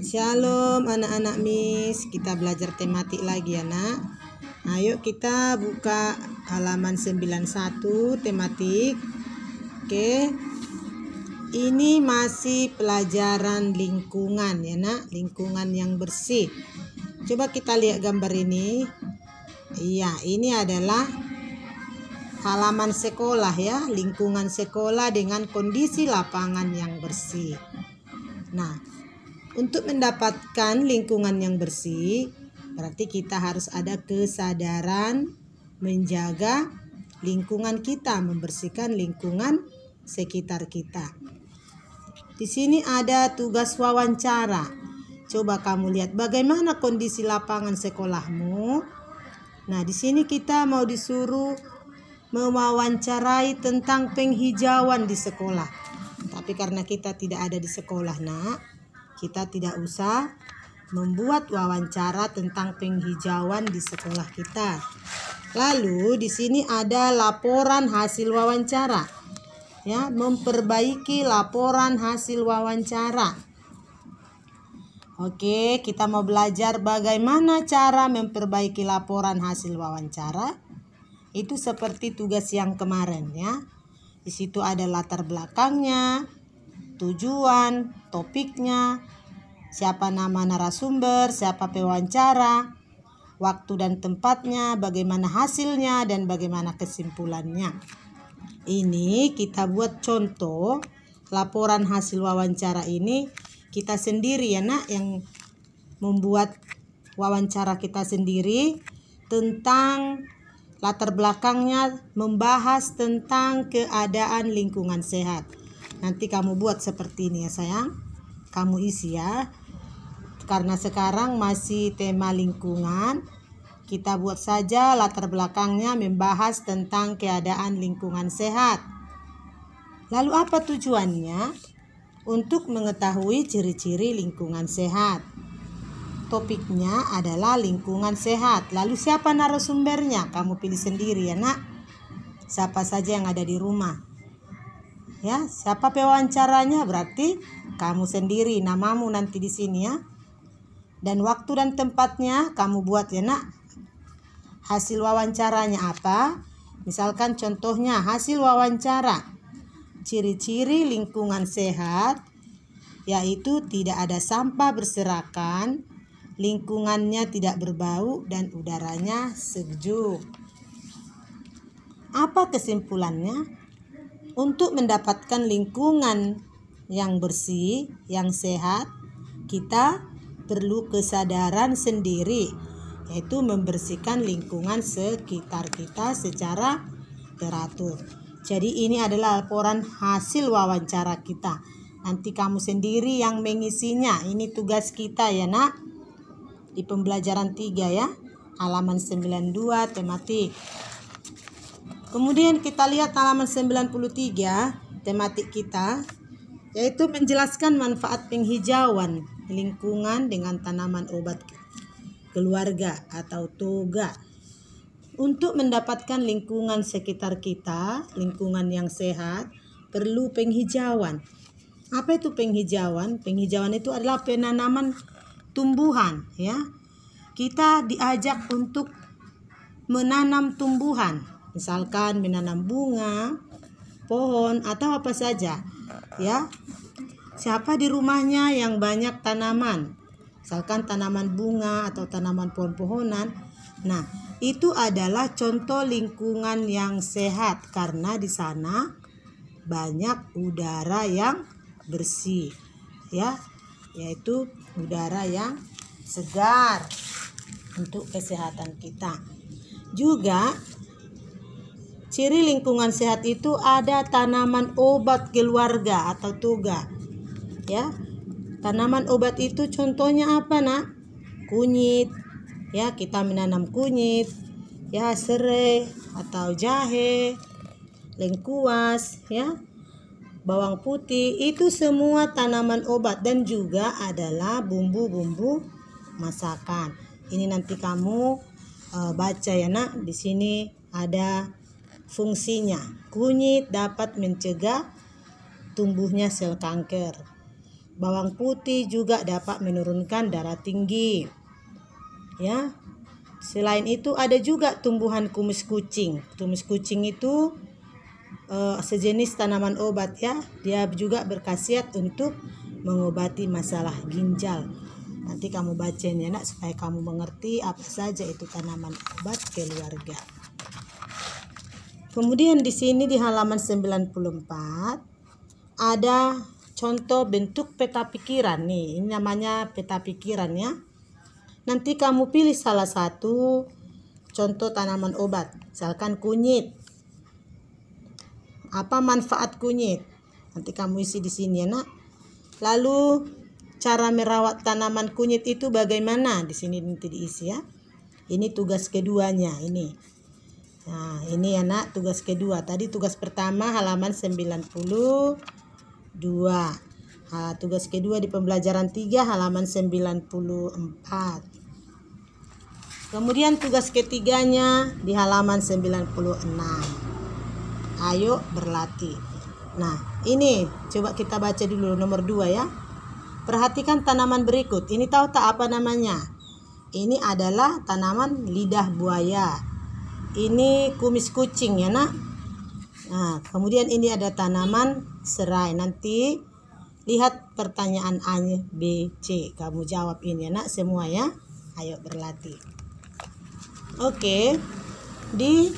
Shalom anak-anak Miss, kita belajar tematik lagi ya nak. Ayo kita buka halaman 91 tematik. Oke, ini masih pelajaran lingkungan ya nak, lingkungan yang bersih. Coba kita lihat gambar ini. Iya, ini adalah halaman sekolah ya, lingkungan sekolah dengan kondisi lapangan yang bersih. Nah, untuk mendapatkan lingkungan yang bersih, berarti kita harus ada kesadaran menjaga lingkungan kita, membersihkan lingkungan sekitar kita. Di sini ada tugas wawancara. Coba kamu lihat bagaimana kondisi lapangan sekolahmu. Nah, di sini kita mau disuruh mewawancarai tentang penghijauan di sekolah. Tapi karena kita tidak ada di sekolah, nak, kita tidak usah membuat wawancara tentang penghijauan di sekolah kita. Lalu di sini ada laporan hasil wawancara. Ya, memperbaiki laporan hasil wawancara. Oke, kita mau belajar bagaimana cara memperbaiki laporan hasil wawancara. Itu seperti tugas yang kemarin ya. Di situ ada latar belakangnya, tujuan, topiknya, siapa nama narasumber, siapa pewawancara, waktu dan tempatnya, bagaimana hasilnya, dan bagaimana kesimpulannya. Ini kita buat contoh laporan hasil wawancara ini kita sendiri ya nak, yang membuat wawancara kita sendiri tentang latar belakangnya, membahas tentang keadaan lingkungan sehat. Nanti kamu buat seperti ini ya sayang. Kamu isi ya. Karena sekarang masih tema lingkungan, kita buat saja latar belakangnya membahas tentang keadaan lingkungan sehat. Lalu apa tujuannya? Untuk mengetahui ciri-ciri lingkungan sehat. Topiknya adalah lingkungan sehat. Lalu siapa narasumbernya? Kamu pilih sendiri ya nak. Siapa saja yang ada di rumah. Ya, siapa pewawancaranya? Berarti kamu sendiri, namamu nanti di sini ya. Dan waktu dan tempatnya kamu buat ya nak. Hasil wawancaranya apa? Misalkan contohnya hasil wawancara. Ciri-ciri lingkungan sehat yaitu tidak ada sampah berserakan, lingkungannya tidak berbau, dan udaranya sejuk. Apa kesimpulannya? Untuk mendapatkan lingkungan yang bersih, yang sehat, kita perlu kesadaran sendiri, yaitu membersihkan lingkungan sekitar kita secara teratur. Jadi ini adalah laporan hasil wawancara kita. Nanti kamu sendiri yang mengisinya. Ini tugas kita ya nak. Di pembelajaran 3 ya. Halaman 92 tematik. Kemudian kita lihat halaman 93 tematik kita. Yaitu menjelaskan manfaat penghijauan lingkungan dengan tanaman obat keluarga atau toga. Untuk mendapatkan lingkungan sekitar kita, lingkungan yang sehat, perlu penghijauan. Apa itu penghijauan? Penghijauan itu adalah penanaman tumbuhan ya. Kita diajak untuk menanam tumbuhan. Misalkan menanam bunga, pohon, atau apa saja ya. Siapa di rumahnya yang banyak tanaman? Misalkan tanaman bunga atau tanaman pohon-pohonan. Nah, itu adalah contoh lingkungan yang sehat karena di sana banyak udara yang bersih ya, yaitu udara yang segar untuk kesehatan kita. Juga ciri lingkungan sehat itu ada tanaman obat keluarga atau toga ya. Tanaman obat itu contohnya apa nak? Kunyit ya, kita menanam kunyit ya, serai atau jahe, lengkuas ya, bawang putih, itu semua tanaman obat dan juga adalah bumbu-bumbu masakan. Ini nanti kamu baca ya nak. Di sini ada fungsinya. Kunyit dapat mencegah tumbuhnya sel kanker. Bawang putih juga dapat menurunkan darah tinggi. Ya. Selain itu ada juga tumbuhan kumis kucing. Kumis kucing itu sejenis tanaman obat ya. Dia juga berkhasiat untuk mengobati masalah ginjal. Nanti kamu bacain ya nak, supaya kamu mengerti apa saja itu tanaman obat keluarga. Kemudian di sini di halaman 94 ada contoh bentuk peta pikiran nih. Ini namanya peta pikiran ya. Nanti kamu pilih salah satu contoh tanaman obat. Misalkan kunyit. Apa manfaat kunyit? Nanti kamu isi di sini ya nak. Lalu cara merawat tanaman kunyit itu bagaimana? Di sini nanti diisi ya. Ini tugas keduanya ini. Nah, ini ya nak, tugas kedua. Tadi tugas pertama halaman 92. Tugas kedua di pembelajaran 3 halaman 94. Kemudian tugas ketiganya di halaman 96. Ayo berlatih. Nah, ini coba kita baca dulu nomor 2 ya. Perhatikan tanaman berikut. Ini tahu tak apa namanya? Ini adalah tanaman lidah buaya. Ini kumis kucing ya nak. Nah, kemudian ini ada tanaman serai. Nanti lihat pertanyaan A, B, C. Kamu jawab ini ya nak semua ya. Ayo berlatih. Oke. Di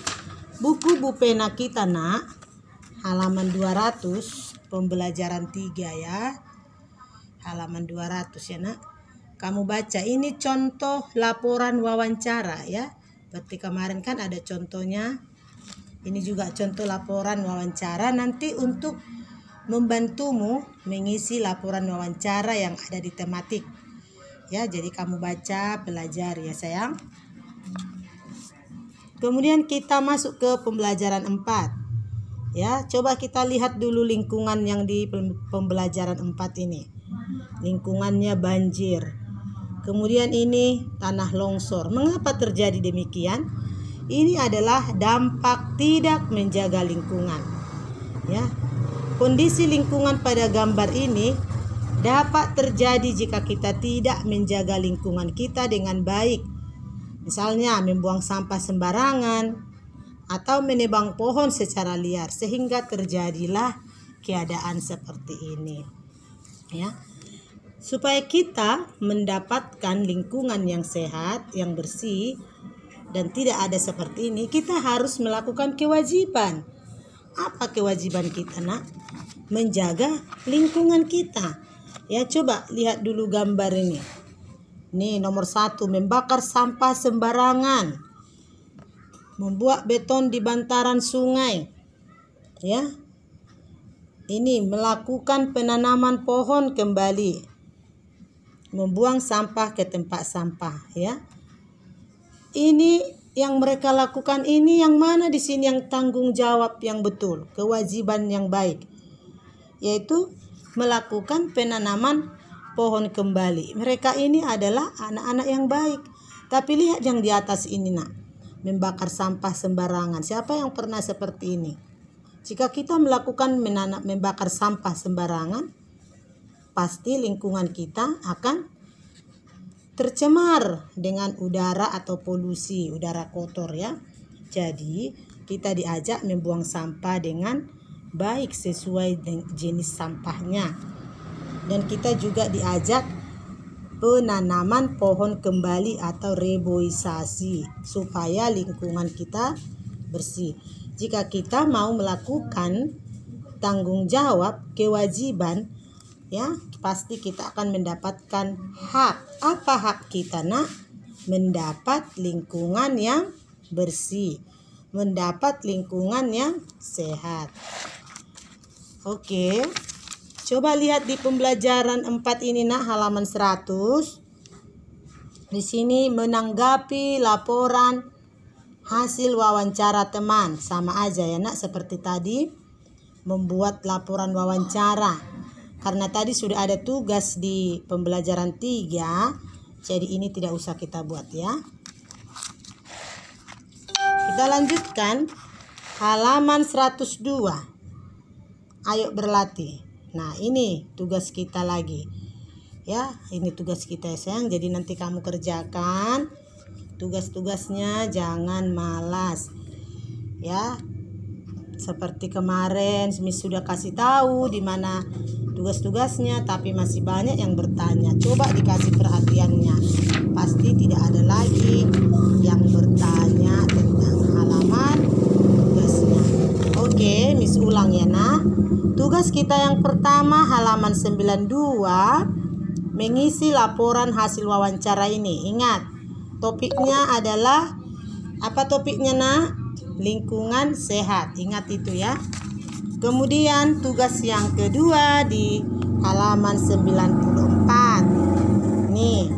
buku Bupena kita nak, halaman 200, pembelajaran 3 ya. Halaman 200 ya nak. Kamu baca ini contoh laporan wawancara ya. Seperti kemarin kan ada contohnya. Ini juga contoh laporan wawancara. Nanti untuk membantumu mengisi laporan wawancara yang ada di tematik. Ya, jadi kamu baca, pelajari ya sayang. Kemudian kita masuk ke pembelajaran 4. Ya, coba kita lihat dulu lingkungan yang di pembelajaran 4 ini. Lingkungannya banjir. Kemudian ini tanah longsor. Mengapa terjadi demikian? Ini adalah dampak tidak menjaga lingkungan. Ya. Kondisi lingkungan pada gambar ini dapat terjadi jika kita tidak menjaga lingkungan kita dengan baik. Misalnya membuang sampah sembarangan atau menebang pohon secara liar sehingga terjadilah keadaan seperti ini. Ya. Supaya kita mendapatkan lingkungan yang sehat, yang bersih, dan tidak ada seperti ini, kita harus melakukan kewajiban. Apa kewajiban kita nak? Menjaga lingkungan kita. Ya, coba lihat dulu gambar ini. Nih nomor 1, membakar sampah sembarangan. Membuat beton di bantaran sungai. Ya. Ini melakukan penanaman pohon kembali. Membuang sampah ke tempat sampah ya. Ini yang mereka lakukan, ini yang mana di sini yang tanggung jawab yang betul, kewajiban yang baik, yaitu melakukan penanaman pohon kembali. Mereka ini adalah anak-anak yang baik. Tapi lihat yang di atas ini nak, membakar sampah sembarangan. Siapa yang pernah seperti ini? Jika kita melakukan membakar sampah sembarangan, pasti lingkungan kita akan tercemar dengan udara atau polusi, udara kotor ya. Jadi kita diajak membuang sampah dengan baik sesuai dengan jenis sampahnya. Dan kita juga diajak penanaman pohon kembali atau reboisasi supaya lingkungan kita bersih. Jika kita mau melakukan tanggung jawab, kewajiban, ya pasti kita akan mendapatkan hak. Apa hak kita nak? Mendapat lingkungan yang bersih, mendapat lingkungan yang sehat. Oke, coba lihat di pembelajaran 4 ini nak, halaman 100. Di sini menanggapi laporan hasil wawancara teman. Sama aja ya nak, seperti tadi membuat laporan wawancara. Karena tadi sudah ada tugas di pembelajaran 3, jadi ini tidak usah kita buat ya. Kita lanjutkan halaman 102. Ayo berlatih. Nah, ini tugas kita lagi. Ya, ini tugas kita ya sayang. Jadi nanti kamu kerjakan tugas-tugasnya, jangan malas. Ya. Seperti kemarin Miss sudah kasih tahu di mana tugas-tugasnya, tapi masih banyak yang bertanya. Coba dikasih perhatiannya. Pasti tidak ada lagi yang bertanya tentang halaman tugasnya. Oke, Miss ulang ya, nah. Tugas kita yang pertama halaman 92, mengisi laporan hasil wawancara ini. Ingat, topiknya adalah apa topiknya, nak? Lingkungan sehat. Ingat itu ya. Kemudian tugas yang kedua di halaman 94. Nih,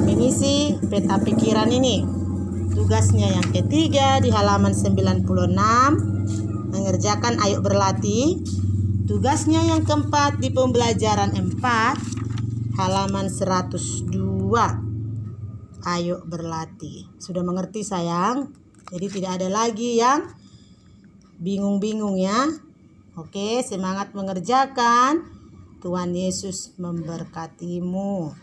mengisi peta pikiran ini. Tugasnya yang ketiga di halaman 96, mengerjakan ayo berlatih. Tugasnya yang keempat di pembelajaran 4, halaman 102. Ayo berlatih. Sudah mengerti sayang? Jadi tidak ada lagi yang bingung-bingung ya. Oke, semangat mengerjakan. Tuhan Yesus memberkatimu.